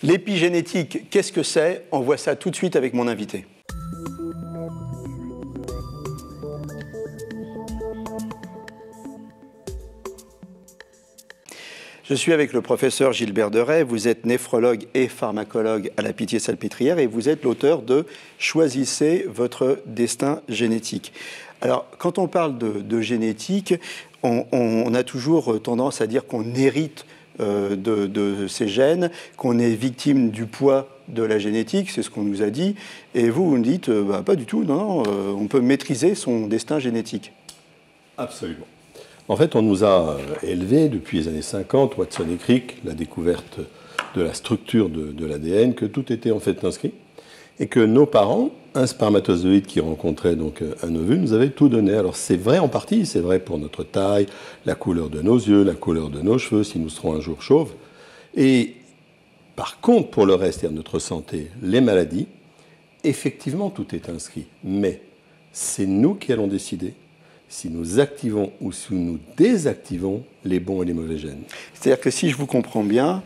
L'épigénétique, qu'est-ce que c'est? On voit ça tout de suite avec mon invité. Je suis avec le professeur Gilbert Deray, vous êtes néphrologue et pharmacologue à la Pitié-Salpêtrière et vous êtes l'auteur de « Choisissez votre destin génétique ». Alors, quand on parle de génétique, on a toujours tendance à dire qu'on hérite de ces gènes, qu'on est victime du poids de la génétique, c'est ce qu'on nous a dit, et vous me dites, pas du tout, non, on peut maîtriser son destin génétique. Absolument. En fait, on nous a élevés depuis les années 50, Watson et Crick, la découverte de la structure de l'ADN, que tout était en fait inscrit, et que nos parents, un spermatozoïde qui rencontrait donc un ovule, nous avaient tout donné. Alors c'est vrai en partie, c'est vrai pour notre taille, la couleur de nos yeux, la couleur de nos cheveux, si nous serons un jour chauves. Et par contre, pour le reste, c'est-à-dire notre santé, les maladies, effectivement tout est inscrit. Mais c'est nous qui allons décider si nous activons ou si nous désactivons les bons et les mauvais gènes. C'est-à-dire que si je vous comprends bien,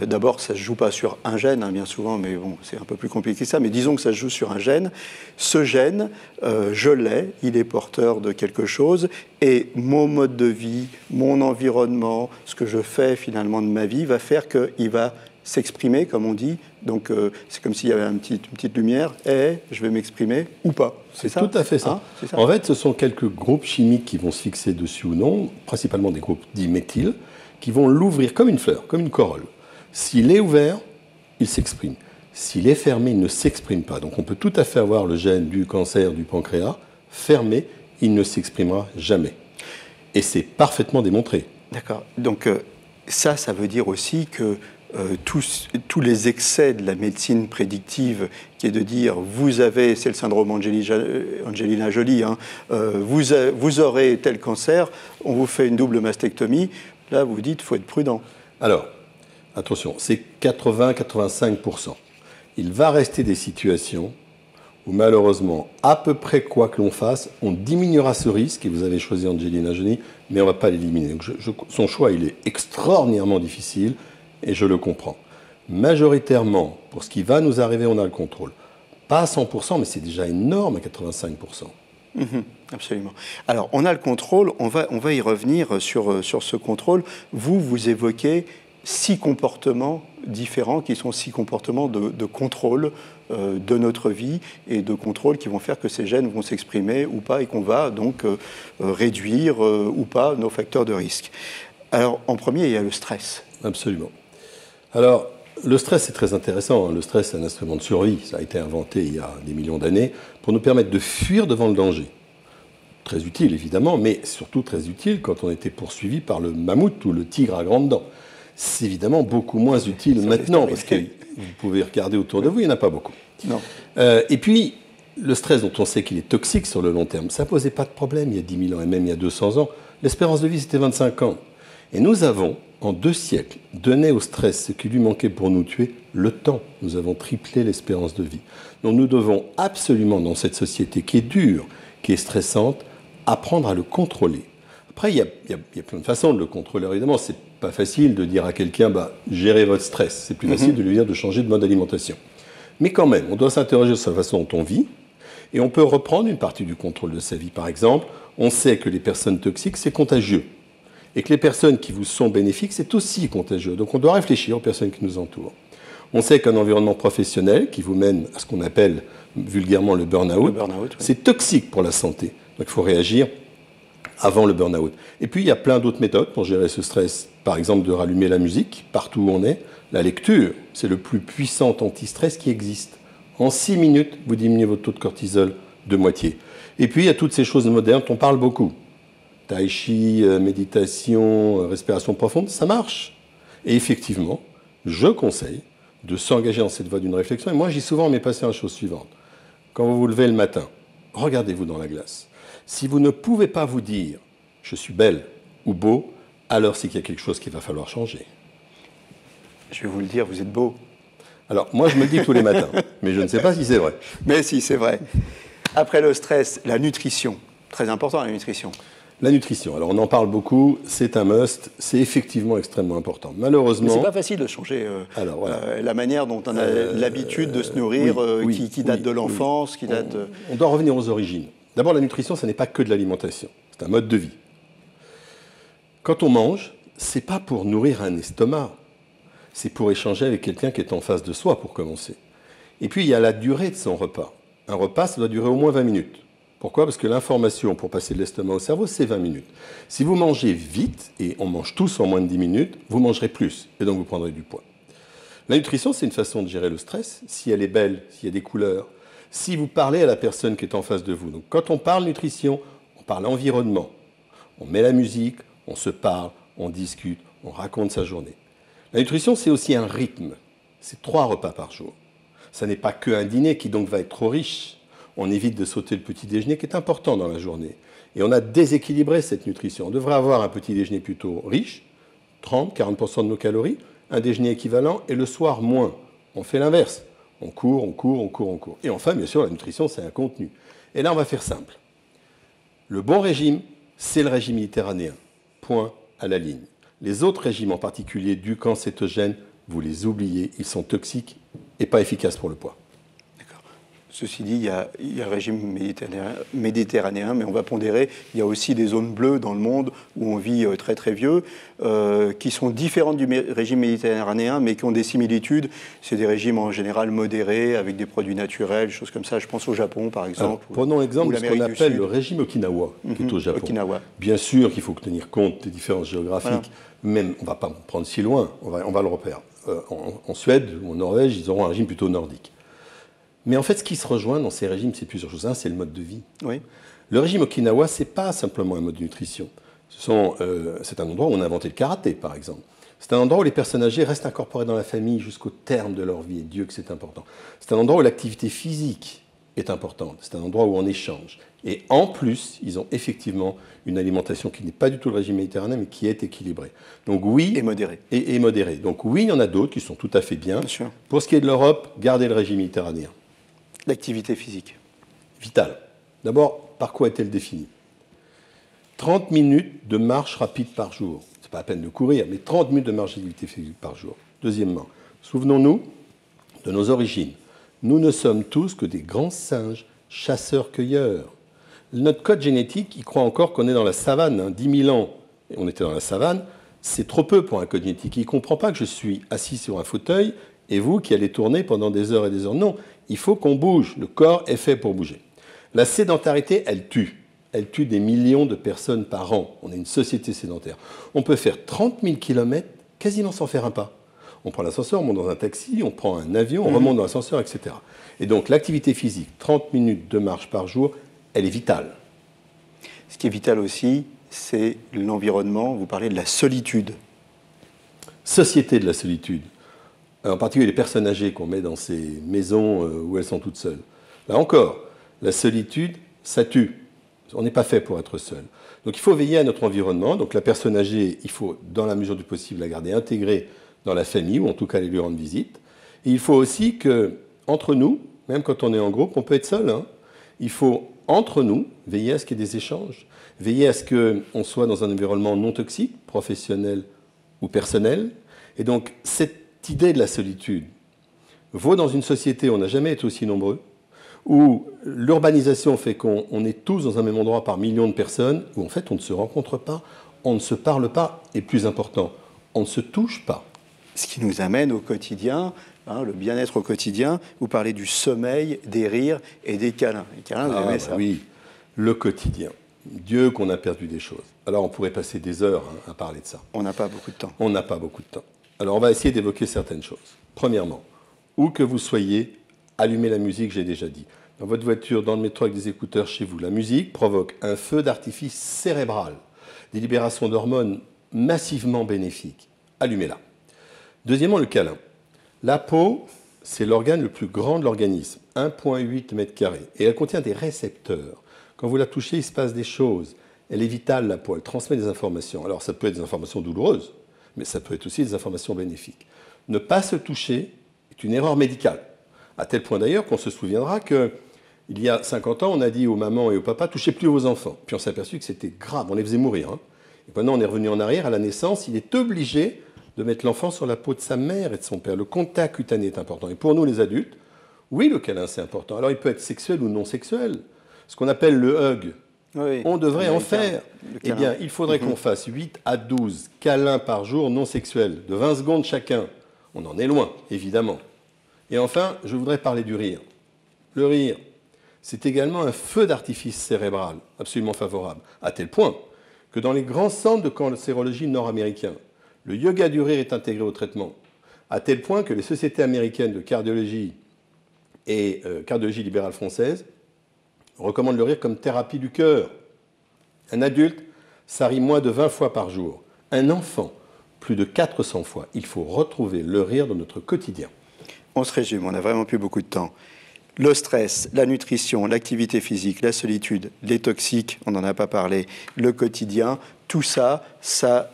d'abord ça ne se joue pas sur un gène, bien souvent, mais bon, c'est un peu plus compliqué que ça, mais disons que ça se joue sur un gène. Ce gène, je l'ai, il est porteur de quelque chose, et mon mode de vie, mon environnement, ce que je fais finalement de ma vie, va faire qu'il va s'exprimer, comme on dit. Donc, c'est comme s'il y avait une petite lumière, et je vais m'exprimer ou pas. C'est tout à fait ça. En fait, ce sont quelques groupes chimiques qui vont se fixer dessus ou non, principalement des groupes dits méthyl, qui vont l'ouvrir comme une fleur, comme une corolle. S'il est ouvert, il s'exprime. S'il est fermé, il ne s'exprime pas. Donc, on peut tout à fait avoir le gène du cancer du pancréas fermé, il ne s'exprimera jamais. Et c'est parfaitement démontré. D'accord. Donc, ça veut dire aussi que tous les excès de la médecine prédictive, qui est de dire vous avez, c'est le syndrome Angelina Jolie, vous aurez tel cancer, on vous fait une double mastectomie, là vous dites il faut être prudent. Alors, attention, c'est 80-85%. Il va rester des situations où malheureusement, à peu près quoi que l'on fasse, on diminuera ce risque, et vous avez choisi Angelina Jolie, mais on ne va pas l'éliminer. Donc son choix, il est extraordinairement difficile, et je le comprends. Majoritairement, pour ce qui va nous arriver, on a le contrôle. Pas à 100%, mais c'est déjà énorme à 85%. Absolument. Alors, on a le contrôle, on va y revenir sur ce contrôle. Vous évoquez 6 comportements différents qui sont 6 comportements de contrôle de notre vie et de contrôle qui vont faire que ces gènes vont s'exprimer ou pas et qu'on va donc réduire ou pas nos facteurs de risque. Alors, en premier, il y a le stress. Absolument. Alors, le stress, c'est très intéressant. Le stress, c'est un instrument de survie. Ça a été inventé il y a des millions d'années pour nous permettre de fuir devant le danger. Très utile, évidemment, mais surtout très utile quand on était poursuivi par le mammouth ou le tigre à grandes dents. C'est évidemment beaucoup moins utile maintenant, parce que vous pouvez regarder autour de vous, il n'y en a pas beaucoup. Non. Et puis, le stress dont on sait qu'il est toxique sur le long terme, ça ne posait pas de problème il y a 10 000 ans et même il y a 200 ans. L'espérance de vie, c'était 25 ans. Et nous avons, en 2 siècles, donné au stress ce qui lui manquait pour nous tuer, le temps. Nous avons triplé l'espérance de vie. Donc nous devons absolument, dans cette société qui est dure, qui est stressante, apprendre à le contrôler. Après, il y a plein de façons de le contrôler. Évidemment, c'est pas facile de dire à quelqu'un, gérez votre stress. C'est plus facile de lui dire de changer de mode d'alimentation. Mais quand même, on doit s'interroger sur la façon dont on vit, et on peut reprendre une partie du contrôle de sa vie. Par exemple, on sait que les personnes toxiques, c'est contagieux. Et que les personnes qui vous sont bénéfiques, c'est aussi contagieux. Donc on doit réfléchir aux personnes qui nous entourent. On sait qu'un environnement professionnel qui vous mène à ce qu'on appelle vulgairement le burn-out, c'est toxique pour la santé. Donc il faut réagir avant le burn-out. Et puis il y a plein d'autres méthodes pour gérer ce stress. Par exemple, de rallumer la musique partout où on est. La lecture, c'est le plus puissant anti-stress qui existe. En 6 minutes, vous diminuez votre taux de cortisol de moitié. Et puis il y a toutes ces choses modernes dont on parle beaucoup. Tai chi, méditation, respiration profonde, ça marche. Et effectivement, je conseille de s'engager dans cette voie d'une réflexion. Et moi, j'ai souvent à mes patients la chose suivante. Quand vous vous levez le matin, regardez-vous dans la glace. Si vous ne pouvez pas vous dire « je suis belle » ou « beau », alors c'est qu'il y a quelque chose qu'il va falloir changer. Je vais vous le dire, vous êtes beau. Alors, moi, je me le dis tous les matins, mais je ne sais pas si c'est vrai. Mais si, c'est vrai. Après le stress, la nutrition. Très important, la nutrition. La nutrition, alors on en parle beaucoup, c'est un must, c'est effectivement extrêmement important. Malheureusement... Mais c'est pas facile de changer alors, voilà. la manière dont on a l'habitude de se nourrir, qui date de l'enfance, qui date... On doit revenir aux origines. D'abord, la nutrition, ce n'est pas que de l'alimentation, c'est un mode de vie. Quand on mange, c'est pas pour nourrir un estomac, c'est pour échanger avec quelqu'un qui est en face de soi, pour commencer. Et puis, il y a la durée de son repas. Un repas, ça doit durer au moins 20 minutes. Pourquoi? Parce que l'information pour passer de l'estomac au cerveau, c'est 20 minutes. Si vous mangez vite, et on mange tous en moins de 10 minutes, vous mangerez plus, et donc vous prendrez du poids. La nutrition, c'est une façon de gérer le stress, si elle est belle, s'il y a des couleurs, si vous parlez à la personne qui est en face de vous. Donc quand on parle nutrition, on parle environnement, on met la musique, on se parle, on discute, on raconte sa journée. La nutrition, c'est aussi un rythme, c'est 3 repas par jour. Ça n'est pas qu'un dîner qui donc va être trop riche. On évite de sauter le petit déjeuner qui est important dans la journée. Et on a déséquilibré cette nutrition. On devrait avoir un petit déjeuner plutôt riche, 30-40% de nos calories, un déjeuner équivalent et le soir moins. On fait l'inverse. On court, on court, on court, on court. Et enfin, bien sûr, la nutrition, c'est un contenu. Et là, on va faire simple. Le bon régime, c'est le régime méditerranéen. Point à la ligne. Les autres régimes, en particulier Dukan, cétogène, vous les oubliez, ils sont toxiques et pas efficaces pour le poids. Ceci dit, il y a le régime méditerranéen, mais on va pondérer, il y a aussi des zones bleues dans le monde où on vit très très vieux, qui sont différentes du régime méditerranéen, mais qui ont des similitudes. C'est des régimes en général modérés, avec des produits naturels, choses comme ça. Je pense au Japon, par exemple. Alors, prenons l'exemple de ce qu'on appelle le régime Okinawa, qui est au Japon. Okinawa. Bien sûr qu'il faut tenir compte des différences géographiques, même on ne va pas prendre si loin, on va le repérer. En Suède ou en Norvège, ils auront un régime plutôt nordique. Mais en fait, ce qui se rejoint dans ces régimes, c'est plusieurs choses. Un, c'est le mode de vie. Oui. Le régime Okinawa, ce n'est pas simplement un mode de nutrition. C'est un endroit où on a inventé le karaté, par exemple. C'est un endroit où les personnes âgées restent incorporées dans la famille jusqu'au terme de leur vie. Et Dieu que c'est important. C'est un endroit où l'activité physique est importante. C'est un endroit où on échange. Et en plus, ils ont effectivement une alimentation qui n'est pas du tout le régime méditerranéen, mais qui est équilibrée. Donc oui, et modérée. Et modérée. Donc oui, il y en a d'autres qui sont tout à fait bien. Bien sûr. Pour ce qui est de l'Europe, gardez le régime méditerranéen. L'activité physique. Vitale. D'abord, par quoi est-elle définie? 30 minutes de marche rapide par jour. Ce n'est pas la peine de courir, mais 30 minutes de marche d'activité physique par jour. Deuxièmement, souvenons-nous de nos origines. Nous ne sommes tous que des grands singes, chasseurs-cueilleurs. Notre code génétique, il croit encore qu'on est dans la savane. 10 000 ans, et on était dans la savane, c'est trop peu pour un code génétique. Il ne comprend pas que je suis assis sur un fauteuil et vous qui allez tourner pendant des heures et des heures. Non, il faut qu'on bouge. Le corps est fait pour bouger. La sédentarité, elle tue. Elle tue des millions de personnes par an. On est une société sédentaire. On peut faire 30 000 km quasiment sans faire un pas. On prend l'ascenseur, on monte dans un taxi, on prend un avion, on remonte dans l'ascenseur, etc. Et donc l'activité physique, 30 minutes de marche par jour, elle est vitale. Ce qui est vital aussi, c'est l'environnement. Vous parlez de la solitude. Société de la solitude. En particulier les personnes âgées qu'on met dans ces maisons où elles sont toutes seules. Là encore, la solitude, ça tue. On n'est pas fait pour être seul. Donc il faut veiller à notre environnement. Donc la personne âgée, il faut, dans la mesure du possible, la garder intégrée dans la famille, ou en tout cas aller lui rendre visite. Et il faut aussi que, entre nous, même quand on est en groupe, on peut être seul, hein, il faut, entre nous, veiller à ce qu'il y ait des échanges, veiller à ce qu'on soit dans un environnement non toxique, professionnel ou personnel. Et donc cette idée de la solitude vaut dans une société où on n'a jamais été aussi nombreux, où l'urbanisation fait qu'on est tous dans un même endroit par millions de personnes, où en fait on ne se rencontre pas, on ne se parle pas, et plus important, on ne se touche pas. Ce qui nous amène au quotidien, hein, le bien-être au quotidien. Vous parlez du sommeil, des rires et des câlins. Les câlins, vous aimez ça? Oui, le quotidien. Dieu qu'on a perdu des choses. Alors on pourrait passer des heures à parler de ça. On n'a pas beaucoup de temps. On n'a pas beaucoup de temps. Alors on va essayer d'évoquer certaines choses. Premièrement, où que vous soyez, allumez la musique, j'ai déjà dit. Dans votre voiture, dans le métro avec des écouteurs chez vous, la musique provoque un feu d'artifice cérébral, des libérations d'hormones massivement bénéfiques. Allumez-la. Deuxièmement, le câlin. La peau, c'est l'organe le plus grand de l'organisme, 1,8 m². Et elle contient des récepteurs. Quand vous la touchez, il se passe des choses. Elle est vitale, la peau, elle transmet des informations. Alors ça peut être des informations douloureuses, mais ça peut être aussi des informations bénéfiques. Ne pas se toucher est une erreur médicale. À tel point d'ailleurs qu'on se souviendra que Il y a 50 ans, on a dit aux mamans et aux papas, touchez plus vos enfants. Puis on s'est aperçu que c'était grave, on les faisait mourir. Hein. Et maintenant, on est revenu en arrière, à la naissance, il est obligé de mettre l'enfant sur la peau de sa mère et de son père. Le contact cutané est important. Et pour nous, les adultes, oui, le câlin, c'est important. Alors, il peut être sexuel ou non sexuel. Ce qu'on appelle le hug, oui, on devrait en faire. Eh bien, il faudrait qu'on fasse 8 à 12 câlins par jour non sexuels, de 20 secondes chacun. On en est loin, évidemment. Et enfin, je voudrais parler du rire. Le rire, c'est également un feu d'artifice cérébral absolument favorable, à tel point que dans les grands centres de cancérologie nord-américains, le yoga du rire est intégré au traitement, à tel point que les sociétés américaines de cardiologie et cardiologie libérale française recommandent le rire comme thérapie du cœur. Un adulte, ça rit moins de 20 fois par jour. Un enfant, plus de 400 fois. Il faut retrouver le rire dans notre quotidien. On se résume, on n'a vraiment plus beaucoup de temps. Le stress, la nutrition, l'activité physique, la solitude, les toxiques, on n'en a pas parlé, le quotidien, tout ça, ça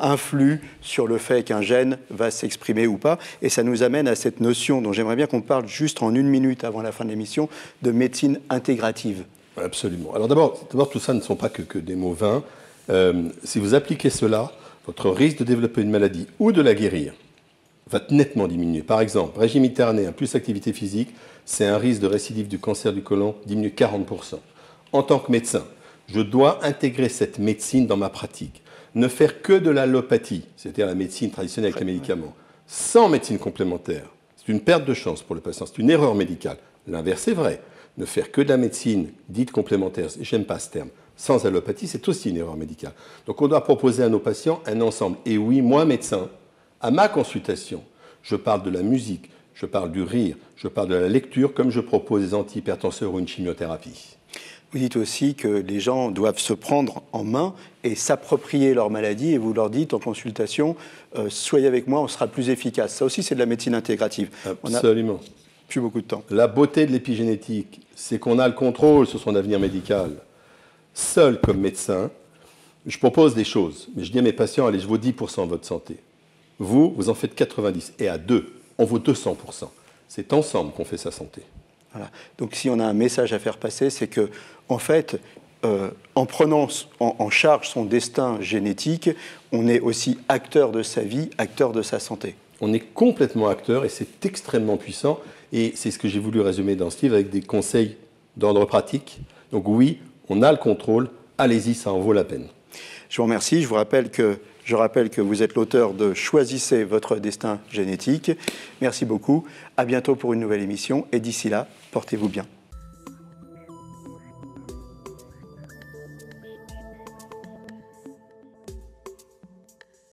influe sur le fait qu'un gène va s'exprimer ou pas. Et ça nous amène à cette notion dont j'aimerais bien qu'on parle juste en 1 minute avant la fin de l'émission, de médecine intégrative. Absolument. Alors d'abord, tout ça ne sont pas que des mots vains. Si vous appliquez cela, votre risque de développer une maladie ou de la guérir va nettement diminuer. Par exemple, régime méditerranéen plus activité physique, c'est un risque de récidive du cancer du côlon diminue 40%. En tant que médecin, je dois intégrer cette médecine dans ma pratique. Ne faire que de l'allopathie, c'est-à-dire la médecine traditionnelle avec les médicaments, sans médecine complémentaire. C'est une perte de chance pour le patient, c'est une erreur médicale. L'inverse est vrai. Ne faire que de la médecine dite complémentaire, j'aime pas ce terme, sans allopathie, c'est aussi une erreur médicale. Donc on doit proposer à nos patients un ensemble. Et oui, moi, médecin, à ma consultation, je parle de la musique, je parle du rire, je parle de la lecture, comme je propose des antihypertenseurs ou une chimiothérapie. Vous dites aussi que les gens doivent se prendre en main et s'approprier leur maladie, et vous leur dites en consultation, soyez avec moi, on sera plus efficace. Ça aussi, c'est de la médecine intégrative. Absolument. On n'a plus beaucoup de temps. La beauté de l'épigénétique, c'est qu'on a le contrôle sur son avenir médical. Seul comme médecin, je propose des choses, mais je dis à mes patients, allez, je vaux 10% de votre santé. Vous en faites 90, et à 2, on vaut 200%. C'est ensemble qu'on fait sa santé. Voilà. Donc si on a un message à faire passer, c'est que, en fait, en prenant en charge son destin génétique, on est aussi acteur de sa vie, acteur de sa santé. On est complètement acteur et c'est extrêmement puissant. Et c'est ce que j'ai voulu résumer dans ce livre avec des conseils d'ordre pratique. Donc oui, on a le contrôle, allez-y, ça en vaut la peine. Je vous remercie. Je rappelle que vous êtes l'auteur de Choisissez votre destin génétique. Merci beaucoup. À bientôt pour une nouvelle émission. Et d'ici là, portez-vous bien.